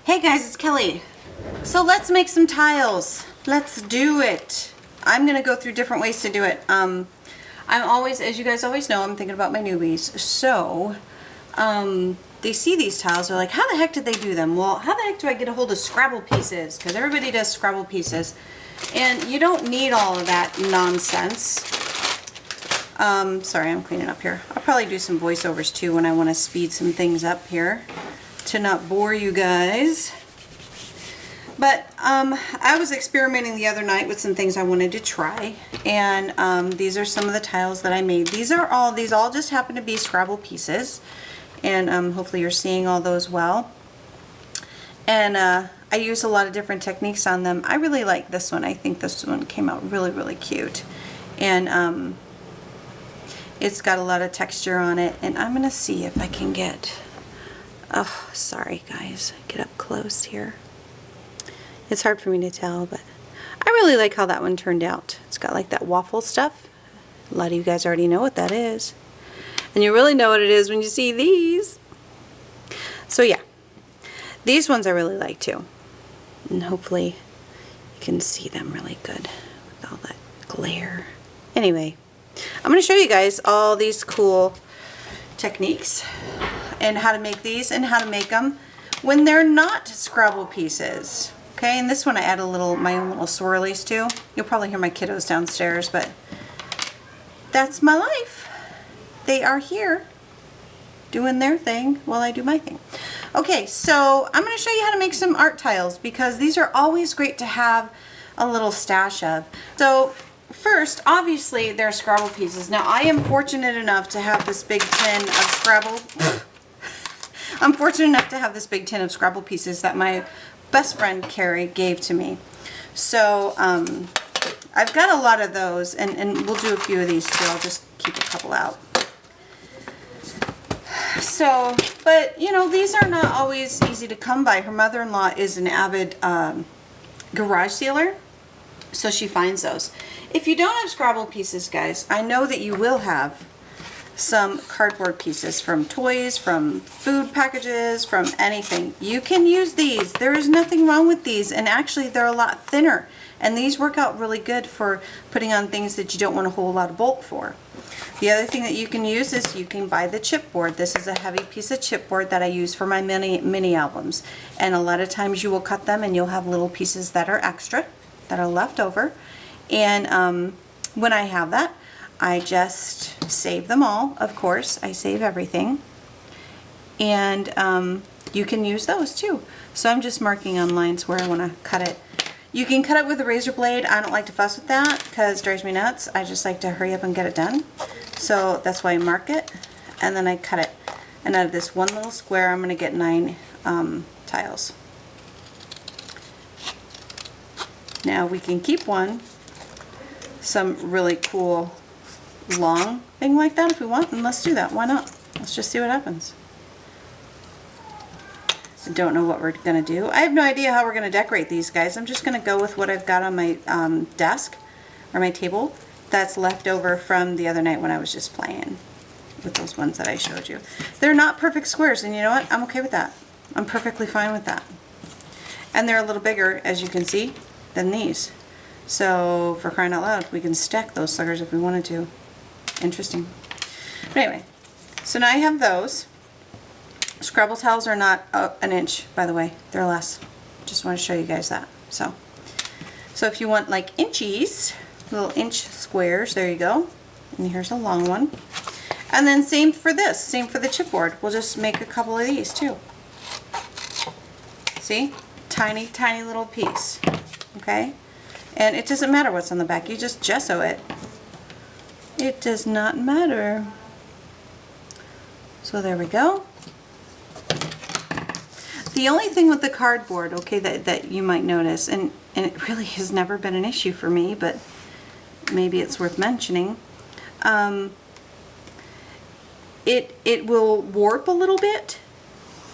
Hey guys, it's Kelly. So let's make some tiles. Let's do it. I'm gonna go through different ways to do it. I'm always, as you guys always know, I'm thinking about my newbies. So they see these tiles, they're like, how the heck did they do them? Well, how the heck do I get a hold of Scrabble pieces? Because everybody does Scrabble pieces. And you don't need all of that nonsense. Sorry, I'm cleaning up here. I'll probably do some voiceovers too when I want to speed some things up here to not bore you guys. But I was experimenting the other night with some things I wanted to try, and these are some of the tiles that I made. These all just happen to be Scrabble pieces, and hopefully you're seeing all those well. And I use a lot of different techniques on them. I really like this one. I think this one came out really cute, and it's got a lot of texture on it. And I'm gonna see if I can get, oh sorry guys, get up close here. It's hard for me to tell, but I really like how that one turned out. It's got like that waffle stuff. A lot of you guys already know what that is. And you really know what it is when you see these. So yeah, these ones I really like too. And hopefully you can see them really good with all that glare. Anyway, I'm going to show you guys all these cool techniques and how to make these and how to make them when they're not Scrabble pieces. Okay, and this one I add my own little swirlies too. You'll probably hear my kiddos downstairs, but that's my life. They are here doing their thing while I do my thing. Okay, so I'm going to show you how to make some art tiles because these are always great to have a little stash of. So first, obviously, they're Scrabble pieces. Now, I am fortunate enough to have this big tin of Scrabble. I'm fortunate enough to have this big tin of Scrabble pieces that my best friend Carrie gave to me. So I've got a lot of those, and we'll do a few of these too. I'll just keep a couple out. So, but you know, these are not always easy to come by. Her mother-in-law is an avid garage sealer, so she finds those. If you don't have Scrabble pieces, guys, I know that you will have some cardboard pieces from toys, from food packages, from anything. You can use these. There is nothing wrong with these, and actually they're a lot thinner, and these work out really good for putting on things that you don't want a whole lot of bulk for. The other thing that you can use is you can buy the chipboard. This is a heavy piece of chipboard that I use for my mini albums, and a lot of times you will cut them and you'll have little pieces that are extra, that are left over. And when I have that, I just save them all. Of course, I save everything, and you can use those too. So I'm just marking on lines where I want to cut it. You can cut it with a razor blade. I don't like to fuss with that because it drives me nuts. I just like to hurry up and get it done. So that's why I mark it, and then I cut it. And out of this one little square, I'm going to get 9 tiles. Now we can keep one, some really cool long thing like that if we want, and let's do that. Why not? Let's just see what happens. I don't know what we're gonna do. I have no idea how we're gonna decorate these, guys. I'm just gonna go with what I've got on my desk or my table that's left over from the other night when I was just playing with those ones that I showed you. They're not perfect squares, and you know what? I'm okay with that. I'm perfectly fine with that. And they're a little bigger, as you can see, than these. So for crying out loud, we can stack those suckers if we wanted to. Interesting. But anyway, so now I have those. Scrabble tiles are not an inch, by the way. They're less. Just want to show you guys that. So if you want like inchies, little inch squares, there you go. And here's a long one. And then same for this, same for the chipboard. We'll just make a couple of these too. See? Tiny little piece. Okay? And it doesn't matter what's on the back. You just gesso it. It does not matter. So there we go. The only thing with the cardboard, okay, that you might notice, and it really has never been an issue for me, but maybe it's worth mentioning, it will warp a little bit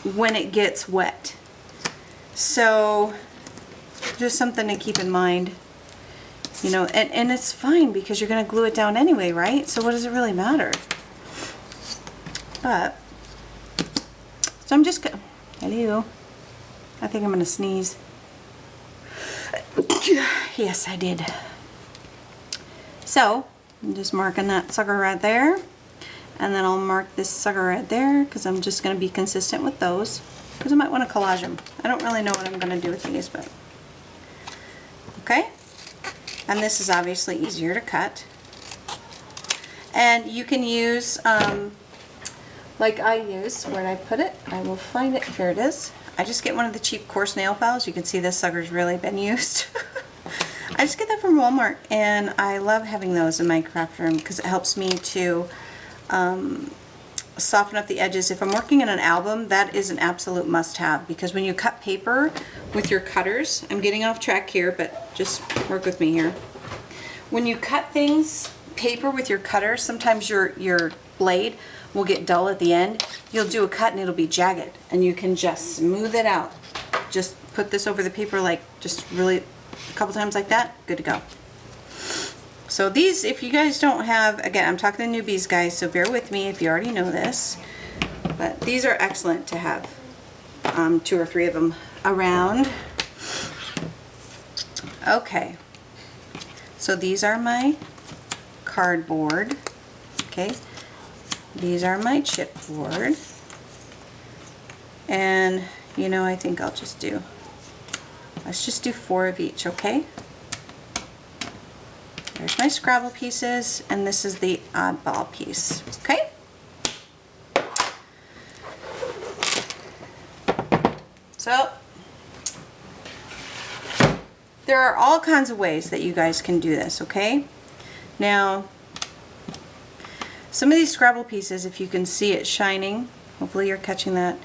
when it gets wet. So just something to keep in mind. You know, and it's fine because you're going to glue it down anyway, right? So what does it really matter? But, so I'm just going to, hello. I think I'm gonna sneeze. Yes, I did. So, I'm just marking that sucker right there. And then I'll mark this sucker right there because I'm just gonna be consistent with those. Because I might want to collage them. I don't really know what I'm gonna do with these, but. Okay. And this is obviously easier to cut. And you can use, like I use, where did I put it? I will find it. Here it is. I just get one of the cheap coarse nail files. You can see this sucker's really been used. I just get that from Walmart, and I love having those in my craft room because it helps me to soften up the edges. If I'm working in an album, that is an absolute must-have, because when you cut paper with your cutters, I'm getting off track here, but just work with me here. When you cut paper with your cutter, sometimes your blade will get dull at the end. You'll do a cut and it'll be jagged, and you can just smooth it out. Just put this over the paper, like just really a couple times like that, good to go. So these, if you guys don't have, again, I'm talking to newbies, guys, so bear with me if you already know this, but these are excellent to have 2 or 3 of them around. Okay, so these are my cardboard. Okay, these are my chipboard, and you know, I think let's just do 4 of each. Okay, there's my Scrabble pieces, and this is the oddball piece. Okay, so there are all kinds of ways that you guys can do this. Okay, now some of these Scrabble pieces, if you can see it shining, hopefully you're catching that,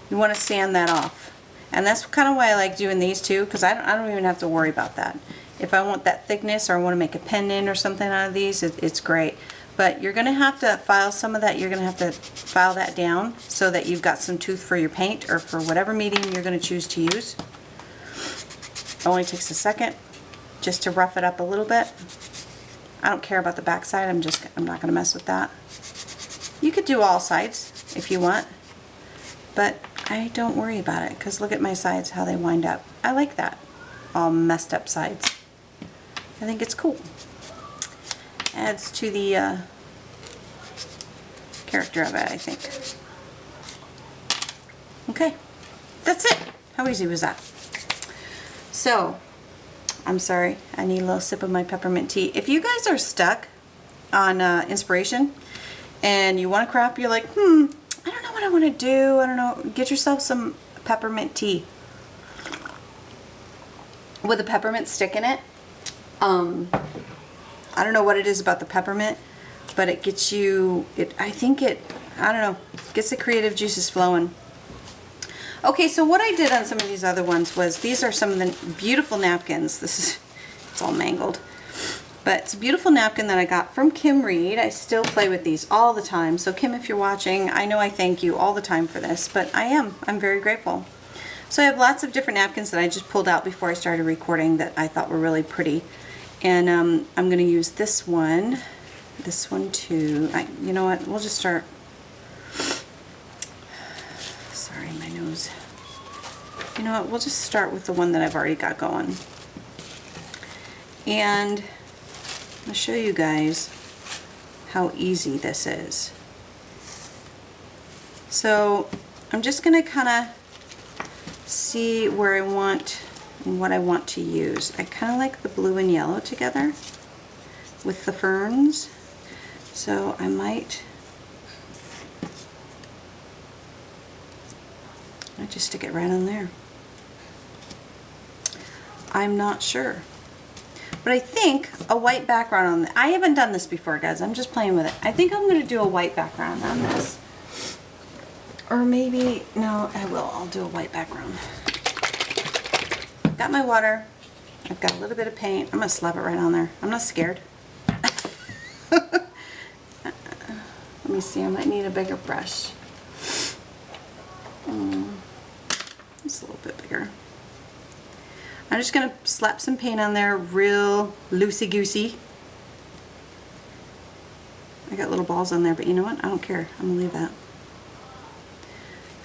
you want to sand that off. And that's kind of why I like doing these too, because I don't even have to worry about that. If I want that thickness, or I want to make a pendant or something out of these, it's great. But you're going to have to file some of that, you're going to have to file that down so that you've got some tooth for your paint, or for whatever medium you're going to choose to use. It only takes a second just to rough it up a little bit. I don't care about the back side, I'm not going to mess with that. You could do all sides if you want, but I don't worry about it, because look at my sides, how they wind up. I like that, all messed up sides. I think it's cool. Adds to the character of it, I think. Okay, that's it. How easy was that? So, I'm sorry, I need a little sip of my peppermint tea. If you guys are stuck on inspiration and you want to craft, you're like, I don't know what I want to do, I don't know, get yourself some peppermint tea with a peppermint stick in it. I don't know what it is about the peppermint, but it gets you, I don't know, gets the creative juices flowing. Okay, so what I did on some of these other ones was, these are some of the beautiful napkins. It's all mangled. But it's a beautiful napkin that I got from Kim Reed. I still play with these all the time. So Kim, if you're watching, I know I thank you all the time for this, but I'm very grateful. So I have lots of different napkins that I just pulled out before I started recording that I thought were really pretty. And I'm going to use this one too. You know what, we'll just start. Sorry, my nose. You know what, we'll just start with the one that I've already got going. And I'll show you guys how easy this is. So I'm just going to kind of see where I want and what I want to use. I kind of like the blue and yellow together with the ferns. So I might just stick it right on there. I'm not sure. But I think a white background on I haven't done this before, guys. I'm just playing with it. I think I'm going to do a white background on this. Or maybe, no, I will. I'll do a white background. I've got my water. I've got a little bit of paint. I'm going to slap it right on there. I'm not scared. Let me see. I might need a bigger brush. It's a little bit bigger. I'm just going to slap some paint on there real loosey-goosey. I got little balls on there, but you know what? I don't care. I'm going to leave that.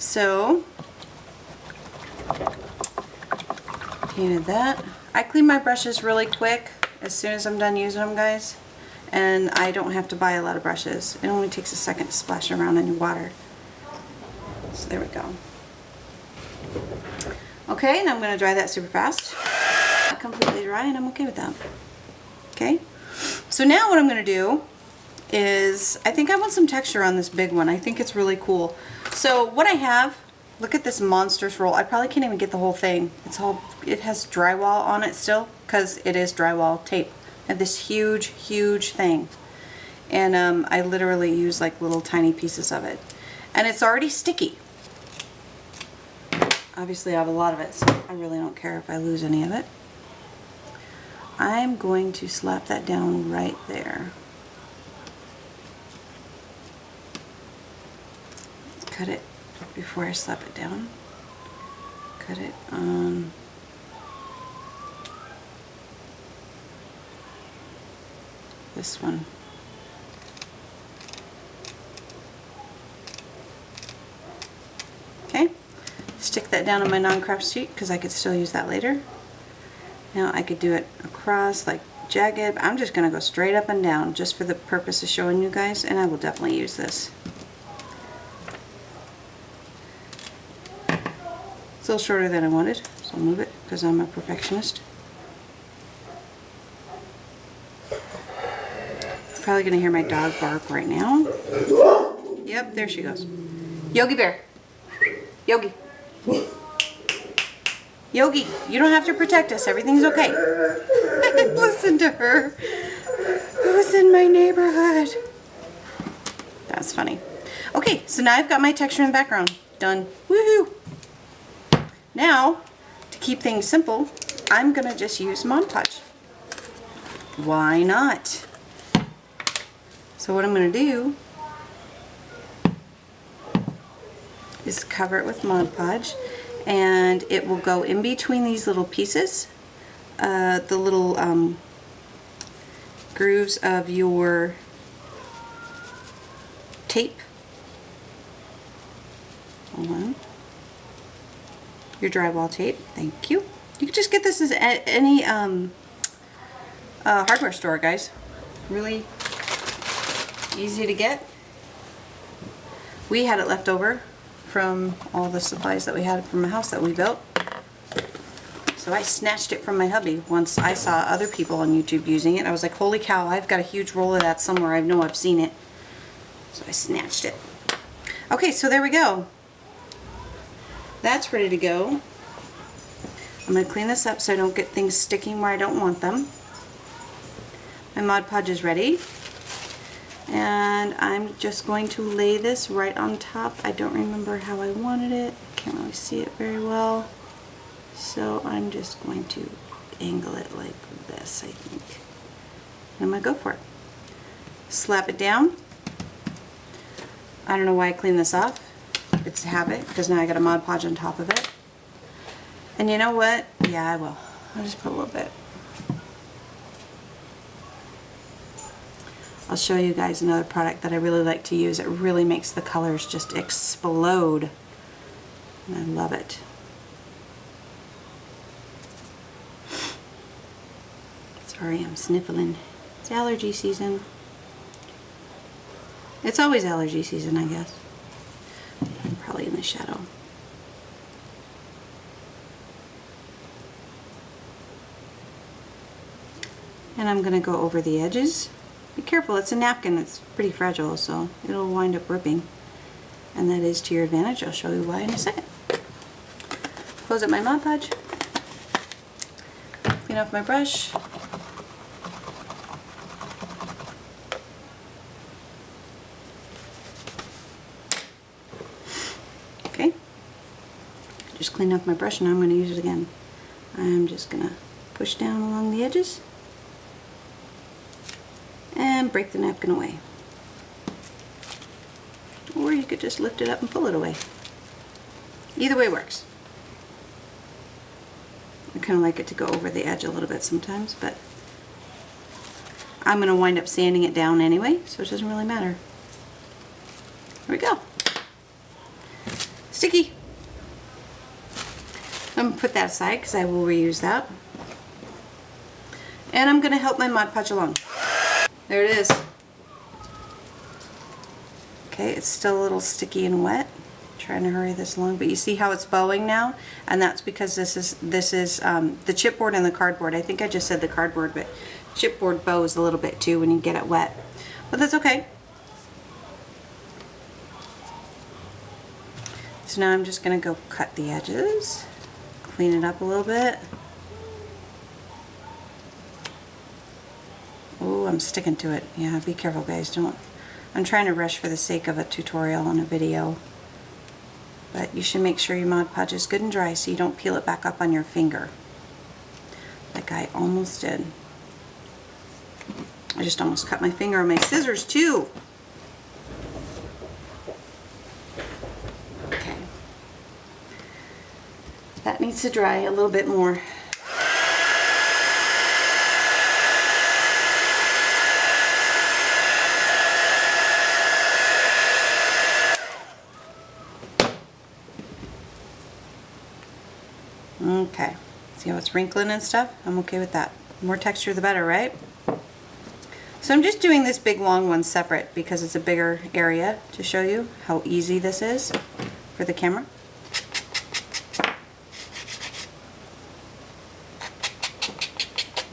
So, painted that. I clean my brushes really quick as soon as I'm done using them, guys. And I don't have to buy a lot of brushes. It only takes a second to splash around in your water. So there we go. Okay, and I'm going to dry that super fast. Not completely dry, and I'm okay with that. Okay, so now what I'm going to do is, I think I want some texture on this big one. I think it's really cool. So what I have, look at this monstrous roll. I probably can't even get the whole thing. It has drywall on it still, because it is drywall tape. I have this huge, huge thing. And I literally use like little tiny pieces of it. And it's already sticky. Obviously I have a lot of it, so I really don't care if I lose any of it. I'm going to slap that down right there. Cut it before I slap it down. Cut it on this one. Okay, stick that down on my non-craft sheet because I could still use that later. Now I could do it across like jagged. I'm just going to go straight up and down just for the purpose of showing you guys, and I will definitely use this. It's a little shorter than I wanted, so I'll move it because I'm a perfectionist. Probably going to hear my dog bark right now. Yep, there she goes. Yogi Bear. Yogi. Yogi, you don't have to protect us. Everything's okay. Listen to her. Who's in my neighborhood? That's funny. Okay, so now I've got my texture in the background. Done. Woohoo! Now, to keep things simple, I'm going to just use Mod Podge. Why not? So what I'm going to do is cover it with Mod Podge, and it will go in between these little pieces, the little grooves of your tape. Hold on. Your drywall tape. Thank you. You can just get this at any hardware store, guys. Really easy to get. We had it left over from all the supplies that we had from a house that we built. So I snatched it from my hubby once I saw other people on YouTube using it. I was like, holy cow, I've got a huge roll of that somewhere. I know I've seen it. So I snatched it. Okay, so there we go. That's ready to go. I'm going to clean this up so I don't get things sticking where I don't want them. My Mod Podge is ready. And I'm just going to lay this right on top. I don't remember how I wanted it. Can't really see it very well. So I'm just going to angle it like this, I think. And I'm going to go for it. Slap it down. I don't know why I cleaned this off. It's a habit, because now I got a Mod Podge on top of it. And you know what? Yeah, I will. I'll just put a little bit. I'll show you guys another product that I really like to use. It really makes the colors just explode. And I love it. Sorry, I'm sniffling. It's allergy season. It's always allergy season, I guess. I'm probably in the shadow. And I'm going to go over the edges. Be careful, it's a napkin, it's pretty fragile, so it'll wind up ripping. And that is to your advantage. I'll show you why in a second. Close up my Mod Podge. Clean off my brush. Okay. Just clean off my brush and I'm going to use it again. I'm just going to push down along the edges and break the napkin away. Or you could just lift it up and pull it away. Either way works. I kind of like it to go over the edge a little bit sometimes, but I'm going to wind up sanding it down anyway, so it doesn't really matter. There we go. sticky. I'm gonna put that aside because I will reuse that. And I'm gonna help my Mod Podge along. There it is. Okay, it's still a little sticky and wet. Trying to hurry this along, but you see how it's bowing now, and that's because this is the chipboard and the cardboard. I think I just said the cardboard, but chipboard bows a little bit too when you get it wet, but that's okay. So now I'm just gonna go cut the edges, clean it up a little bit. Oh, I'm sticking to it. Yeah, be careful guys, don't. I'm trying to rush for the sake of a tutorial and a video. But you should make sure your Mod Podge is good and dry so you don't peel it back up on your finger. Like I almost did. I just almost cut my finger on my scissors too. Okay. That needs to dry a little bit more. Okay, see how it's wrinkling and stuff? I'm okay with that. The more texture the better, right? So I'm just doing this big long one separate because it's a bigger area to show you how easy this is for the camera.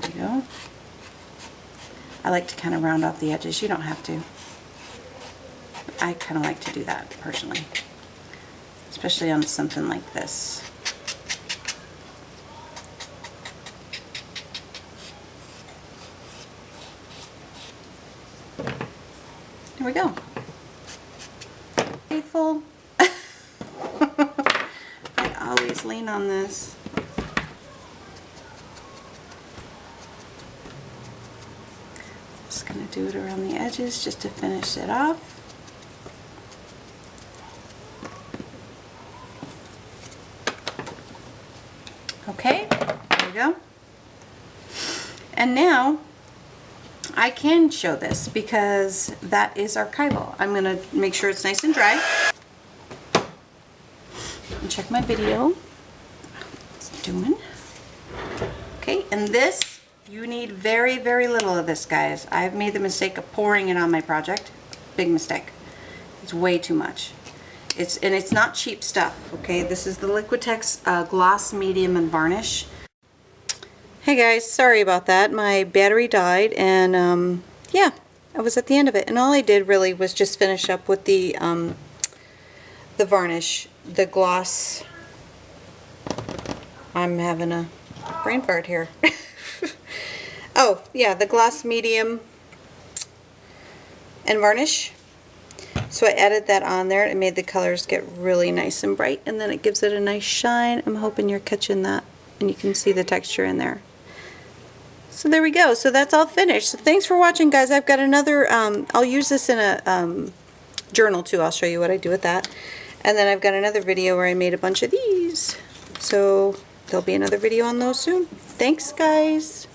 There you go. I like to kind of round off the edges. You don't have to. I kind of like to do that personally, especially on something like this. Here we go. Faithful. I always lean on this. Just gonna do it around the edges just to finish it off. Okay, there we go. And now I can show this because that is archival. I'm going to make sure it's nice and dry. And check my video. It's doing. Okay, and this, you need very, very little of this, guys. I've made the mistake of pouring it on my project. Big mistake. It's way too much. It's not cheap stuff, okay? This is the Liquitex Gloss Medium and Varnish. Hey guys, sorry about that. My battery died and yeah, I was at the end of it. And all I did really was just finish up with the varnish, the gloss. I'm having a brain fart here. Oh, yeah, the Gloss Medium and Varnish. So I added that on there. It made the colors get really nice and bright, and then it gives it a nice shine. I'm hoping you're catching that and you can see the texture in there. So there we go. So that's all finished. So thanks for watching, guys. I've got another, I'll use this in a journal too. I'll show you what I do with that. And then I've got another video where I made a bunch of these. So there'll be another video on those soon. Thanks, guys.